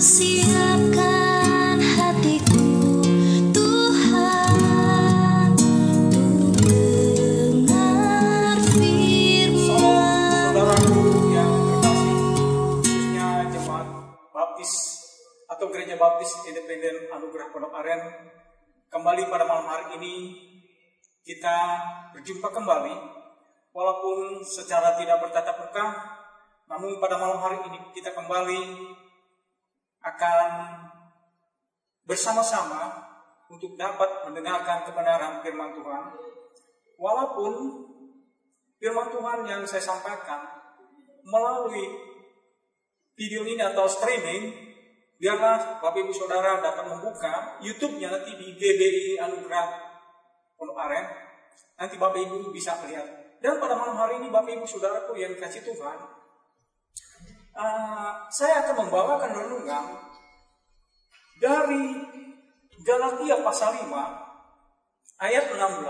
Siapkan hatiku Tuhan untuk dengar firman. Saudaraku yang terkasih, khususnya jemaat baptis atau gereja baptis independen Anugerah Pondok Aren, kembali pada malam hari ini kita berjumpa kembali, walaupun secara tidak bertatap muka, namun pada malam hari ini kita kembali akan bersama-sama untuk dapat mendengarkan kebenaran firman Tuhan. Walaupun firman Tuhan yang saya sampaikan melalui video ini atau streaming, biarlah Bapak Ibu Saudara dapat membuka YouTube-nya nanti di GBI Anugerah Pondok Aren. Nanti Bapak Ibu bisa melihat. Dan pada malam hari ini Bapak Ibu Saudaraku yang dikasih Tuhan, saya akan membawakan renungan dari Galatia pasal 5 ayat 16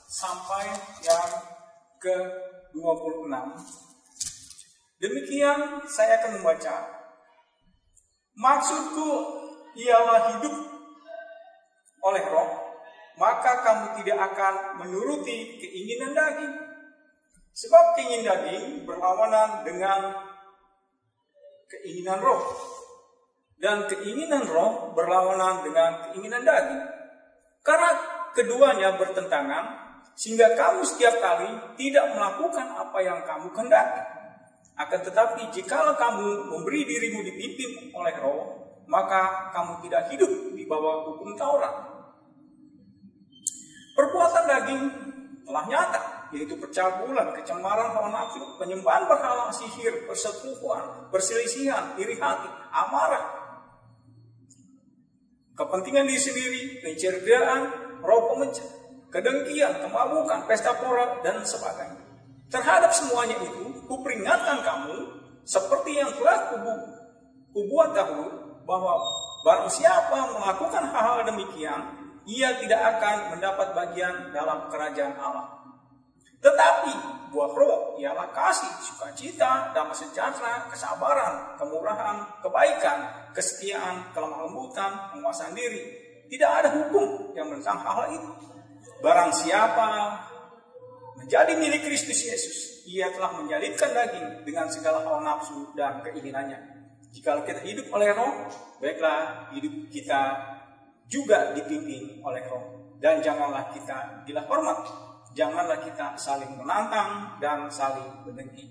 sampai yang ke-26. Demikian saya akan membaca. Maksudku ialah hidup oleh roh, maka kamu tidak akan menuruti keinginan daging. Sebab keinginan daging berlawanan dengan keinginan roh, dan keinginan roh berlawanan dengan keinginan daging. Karena keduanya bertentangan, sehingga kamu setiap kali tidak melakukan apa yang kamu kehendaki. Akan tetapi jikalau kamu memberi dirimu dipimpin oleh roh, maka kamu tidak hidup di bawah hukum Taurat. Perbuatan daging telah nyata, yaitu percabulan, kecemaran hawa nafsu, penyembahan berhala, sihir, persetubuhan, perselisihan, iri hati, amarah, kepentingan diri sendiri, penceriaan, roh pemecah, kedengkian, kemabukan, pesta pora, dan sebagainya. Terhadap semuanya itu, kuperingatkan kamu, seperti yang telah kubuat dahulu, bahwa barang siapa melakukan hal-hal demikian, ia tidak akan mendapat bagian dalam kerajaan Allah. Tetapi buah roh ialah kasih, sukacita, damai sejahtera, kesabaran, kemurahan, kebaikan, kesetiaan, kelemah lembutan, penguasaan diri. Tidak ada hukum yang menentang hal itu. Barang siapa menjadi milik Kristus Yesus, ia telah menyalibkan daging dengan segala hawa nafsu dan keinginannya. Jika kita hidup oleh roh, baiklah hidup kita juga dipimpin oleh roh. Dan janganlah kita gila hormat, janganlah kita saling menantang dan saling mendengki.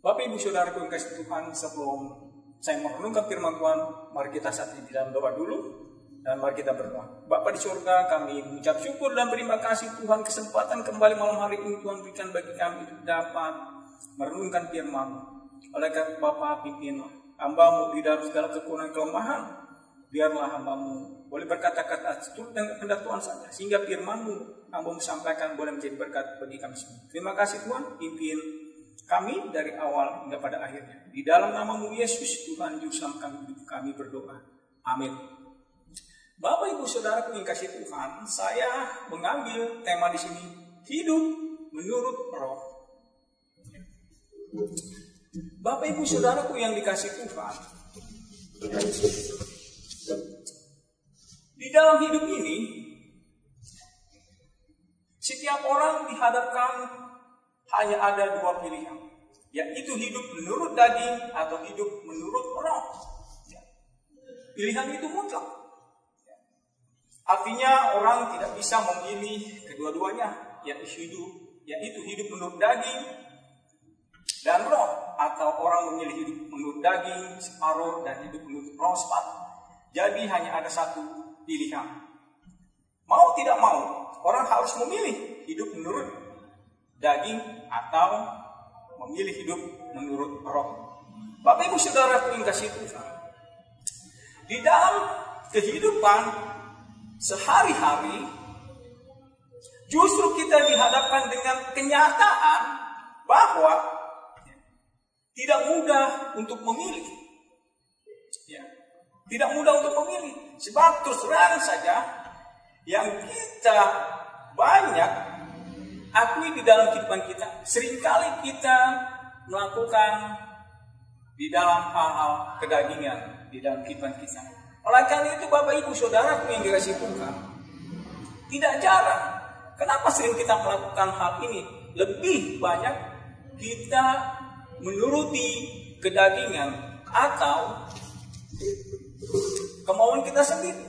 Bapak Ibu Saudaraku yang kasih Tuhan, sebelum saya merenungkan firman Tuhan, mari kita saat ini dalam doa dulu, dan mari kita berdoa. Bapa di surga, kami mengucap syukur dan terima kasih Tuhan, kesempatan kembali malam hari ini Tuhan berikan bagi kami untuk dapat merenungkan firman-Mu. Oleh karena Bapa, pimpin hamba-Mu di dalam segala kekurangan kelemahan, biarlah hamba-Mu boleh berkata-kata seturut dengan kehendak Tuhan saja, sehingga firman-Mu hamba-Mu sampaikan boleh menjadi berkat bagi kami semua. Terima kasih Tuhan, pimpin kami dari awal hingga pada akhirnya. Di dalam nama-Mu Yesus, Tuhan Juru Selamat kami berdoa. Amin. Bapak Ibu Saudaraku yang kasih Tuhan, saya mengambil tema di sini, hidup menurut roh. Bapak Ibu Saudaraku yang dikasih Tuhan, di dalam hidup ini, setiap orang dihadapkan hanya ada dua pilihan, yaitu hidup menurut daging atau hidup menurut roh. Pilihan itu mutlak. Artinya orang tidak bisa memilih kedua-duanya, yaitu hidup menurut daging dan roh, atau orang memilih hidup menurut daging separuh dan hidup menurut roh separuh. Jadi hanya ada satu pilihan. Mau tidak mau, orang harus memilih hidup menurut daging atau memilih hidup menurut roh. Bapak Ibu Saudara yang kasih Tuhan, di dalam kehidupan sehari-hari, justru kita dihadapkan dengan kenyataan bahwa tidak mudah untuk memilih. Tidak mudah untuk memilih. Sebab terus terang saja, yang kita banyak akui di dalam kehidupan kita, seringkali kita melakukan di dalam hal-hal kedagingan, di dalam kehidupan kita. Oleh karena itu Bapak Ibu Saudara yang dikasihi Tuhan, tidak jarang kenapa sering kita melakukan hal ini, lebih banyak kita menuruti kedagingan atau kemauan kita sendiri.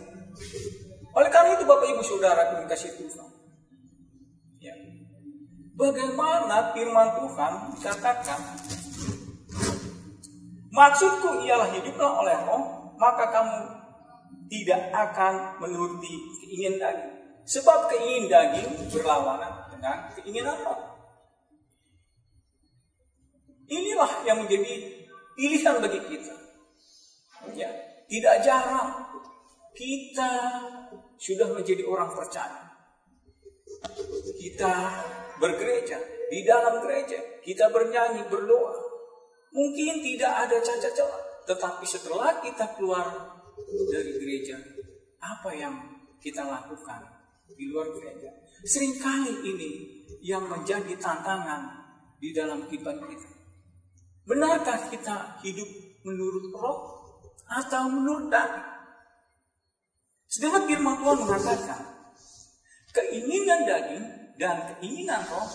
Oleh karena itu Bapak Ibu Saudara yang dikasihi Tuhan, ya, bagaimana firman Tuhan dikatakan, maksudku ialah hiduplah oleh Roh, maka kamu tidak akan menuruti keinginan daging. Sebab keinginan daging berlawanan dengan keinginan Roh. Inilah yang menjadi pilihan bagi kita. Ya, tidak jarang kita sudah menjadi orang percaya. Kita bergereja, di dalam gereja kita bernyanyi, berdoa. Mungkin tidak ada cacat celah, tetapi setelah kita keluar dari gereja, apa yang kita lakukan di luar gereja? Seringkali ini yang menjadi tantangan di dalam kehidupan kita. Benarkah kita hidup menurut Roh atau menurut daging? Sedangkan firman Tuhan mengatakan, keinginan daging dan keinginan Roh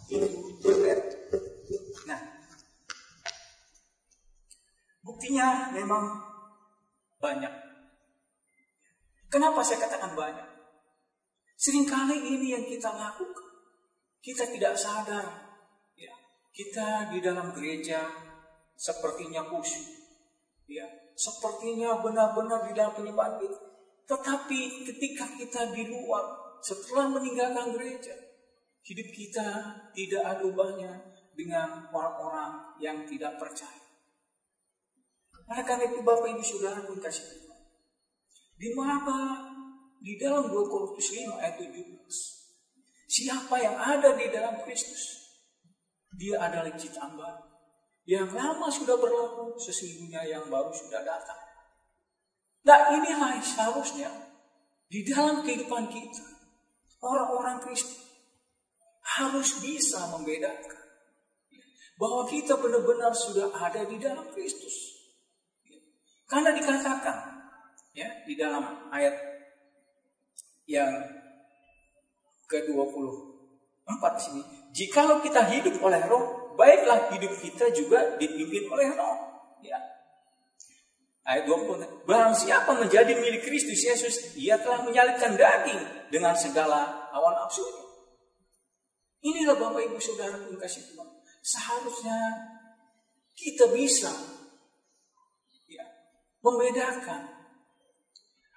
itu berbeda. Nah, buktinya memang banyak. Kenapa saya katakan banyak? Seringkali ini yang kita lakukan, kita tidak sadar. Ya, kita di dalam gereja sepertinya khusyuk, ya, sepertinya benar-benar di dalam penyembahan kita. Tetapi ketika kita di luar, setelah meninggalkan gereja, hidup kita tidak ada ubahnya dengan orang-orang yang tidak percaya. Oleh karena itu Bapak Ibu Saudara pun kasih Tuhan, di mana di dalam 2 Korintus 5 ayat 17, siapa yang ada di dalam Kristus, dia adalah ciptaan baru. Yang lama sudah berlalu, sesungguhnya yang baru sudah datang. Nah, inilah seharusnya di dalam kehidupan kita, orang-orang Kristen harus bisa membedakan bahwa kita benar-benar sudah ada di dalam Kristus. Karena dikatakan ya di dalam ayat yang ke-24 sini, jikalau kita hidup oleh Roh, baiklah hidup kita juga dipimpin oleh Roh. Ya. Ayat 20, barang siapa menjadi milik Kristus Yesus, ia telah menyalibkan daging dengan segala hawa nafsunya. Inilah Bapak Ibu Saudara yang kasih Tuhan. Seharusnya kita bisa ya, membedakan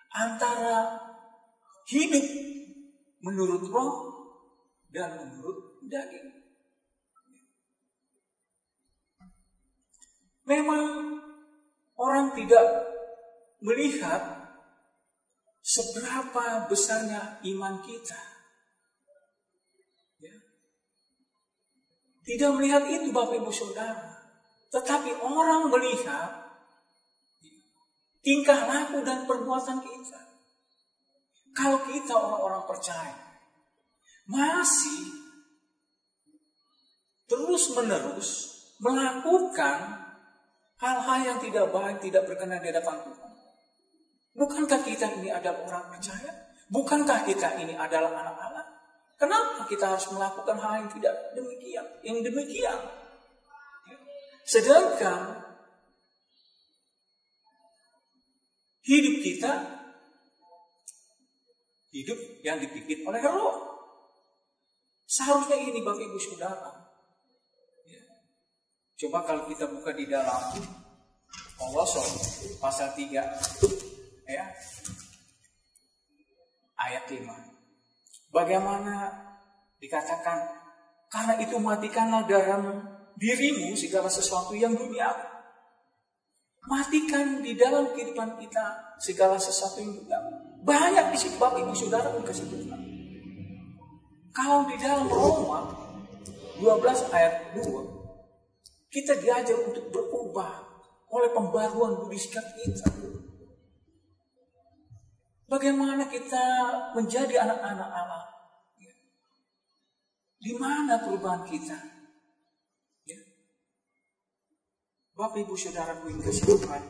antara hidup menurut Roh dan menurut daging. Memang orang tidak melihat seberapa besarnya iman kita. Ya. Tidak melihat itu Bapak Ibu Saudara. Tetapi orang melihat tingkah laku dan perbuatan kita. Kalau kita orang-orang percaya masih terus-menerus melakukan hal-hal yang tidak baik, tidak berkenan di hadapan Tuhan. Bukankah kita ini adalah orang percaya? Bukankah kita ini adalah anak Allah? Kenapa kita harus melakukan hal yang tidak demikian? Yang demikian. Sedangkan hidup kita hidup yang dipimpin oleh Roh. Seharusnya ini Bapak Ibu Saudara. Coba kalau kita buka di dalam Kolose pasal 3 ya, ayat 5. Bagaimana dikatakan, karena itu matikanlah dalam dirimu segala sesuatu yang duniawi. Matikan di dalam kehidupan kita segala sesuatu yang duniawi. Banyak di situ Bapak Ibu Saudara kasih Tuhan. Kalau di dalam Roma 12 ayat 2, kita diajar untuk berubah oleh pembaruan budi sikap kita. Bagaimana kita menjadi anak-anak Allah? Di mana perubahan kita? Ya. Bapak Ibu Saudara yang kasih Tuhan,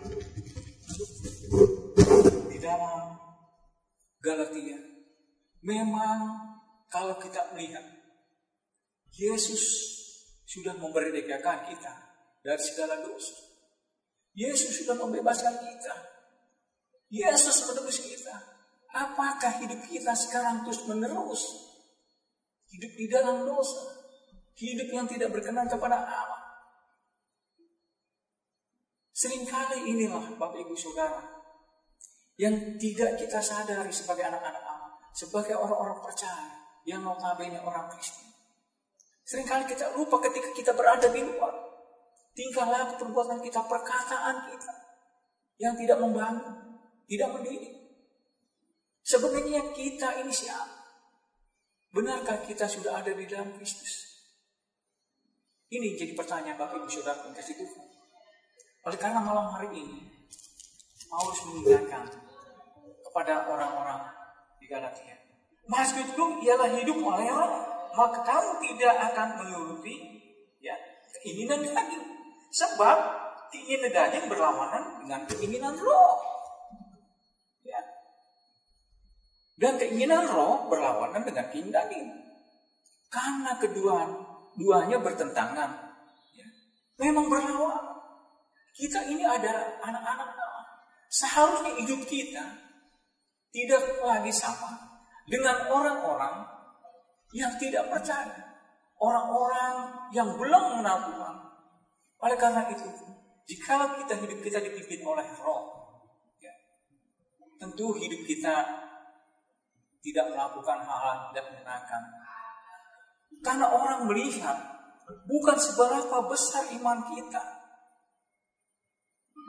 Galatia. Memang kalau kita melihat Yesus sudah memerdekakan kita dari segala dosa. Yesus sudah membebaskan kita. Yesus menebus kita. Apakah hidup kita sekarang terus menerus hidup di dalam dosa? Hidup yang tidak berkenan kepada Allah. Seringkali inilah Bapak Ibu Saudara yang tidak kita sadari sebagai anak-anak Allah, sebagai orang-orang percaya yang notabene orang Kristen. Seringkali kita lupa ketika kita berada di luar. Tingkah laku, perbuatan kita, perkataan kita yang tidak membangun, tidak mendidik. Sebenarnya kita ini siapa? Benarkah kita sudah ada di dalam Kristus? Ini jadi pertanyaan Bapak Ibu Saudara yang kasih Tuhan. Oleh karena malam hari ini Paulus mengingatkan kepada orang-orang di Galatia, maksudku ialah hidup oleh roh, maka kamu tidak akan menuruti keinginan daging. Sebab keinginan daging berlawanan dengan keinginan roh. Ya. Dan keinginan roh berlawanan dengan keinginan daging. Karena keduanya bertentangan. Ya. Memang berlawanan. Kita ini ada anak-anak Allah. Seharusnya hidup kita tidak lagi sama dengan orang-orang yang tidak percaya. Orang-orang yang belum mengenal Tuhan. Oleh karena itu, jika hidup kita dipimpin oleh roh, ya, tentu hidup kita tidak melakukan hal-hal tidak menyenangkan. Karena orang melihat bukan seberapa besar iman kita,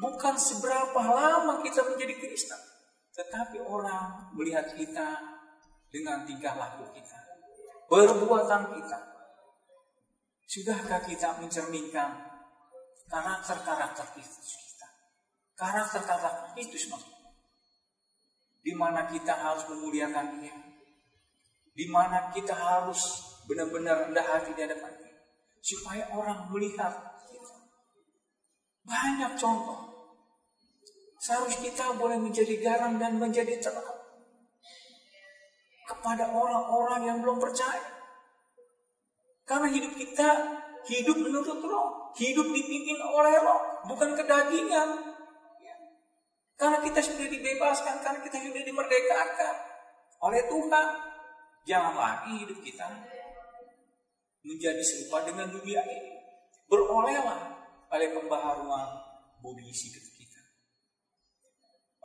bukan seberapa lama kita menjadi Kristen, tetapi orang melihat kita dengan tingkah laku kita, perbuatan kita. Sudahkah kita mencerminkan karakter-karakter Kristus kita? Karakter-karakter Kristus maksudnya. Di mana kita harus memuliakan Dia. Di mana kita harus benar-benar rendah hati di hadapan Dia. Supaya orang melihat kita. Banyak contoh. Seharusnya kita boleh menjadi garam dan menjadi terang kepada orang-orang yang belum percaya. Karena hidup kita hidup menurut roh, hidup dipimpin oleh roh, bukan kedagingan. Ya. Karena kita sudah dibebaskan, karena kita sudah dimerdekakan oleh Tuhan. Jangan lagi hidup kita menjadi serupa dengan dunia ini. Berolehlah oleh pembaharuan budi sikap kita.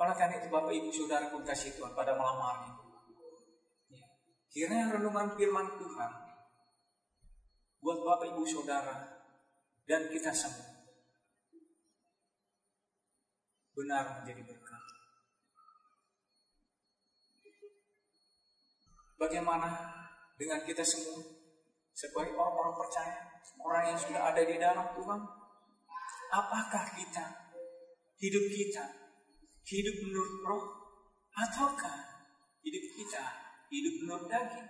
Oleh karena itu Bapak Ibu Saudara pun kasih Tuhan pada malam hari ini. Ya. Kiranya renungan firman Tuhan buat Bapak Ibu Saudara dan kita semua benar menjadi berkat. Bagaimana dengan kita semua sebagai orang-orang percaya, orang yang sudah ada di dalam Tuhan? Apakah hidup kita hidup menurut roh, ataukah hidup kita hidup menurut daging?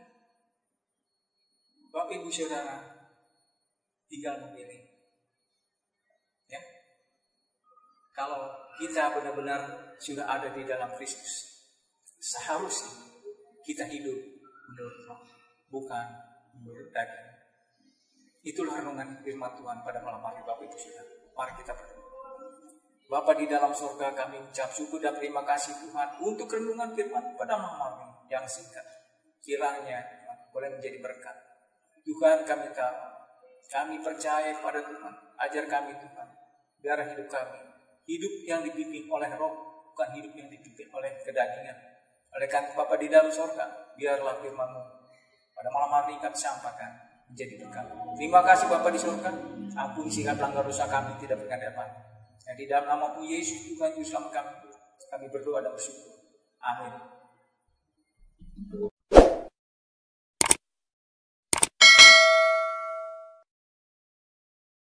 Bapak Ibu Saudara tinggal memilih. Ya. Kalau kita benar-benar sudah ada di dalam Kristus, seharusnya kita hidup menurut roh, bukan menurut daging. Itulah renungan firman Tuhan pada malam hari Bapak Ibu Saudara. Mari kita berdoa. Bapa di dalam surga, kami ucap syukur dan terima kasih Tuhan untuk renungan firman pada malam hari yang singkat. Kiranya Tuhan boleh menjadi berkat. Tuhan, kami tahu, kami percaya kepada Tuhan. Ajar kami Tuhan, biar hidup kami hidup yang dipimpin oleh roh, bukan hidup yang dipimpin oleh kedagingan. Oleh karena Bapa di dalam surga, biarlah firman-Mu pada malam hari kami sampaikan menjadi berkat. Terima kasih Bapa di surga. Ampuni segala pelanggar dosa kami tidak berkenan. Dan di dalam nama-Mu Yesus Tuhan Juru Selamat kami berdoa dan bersyukur. Amin.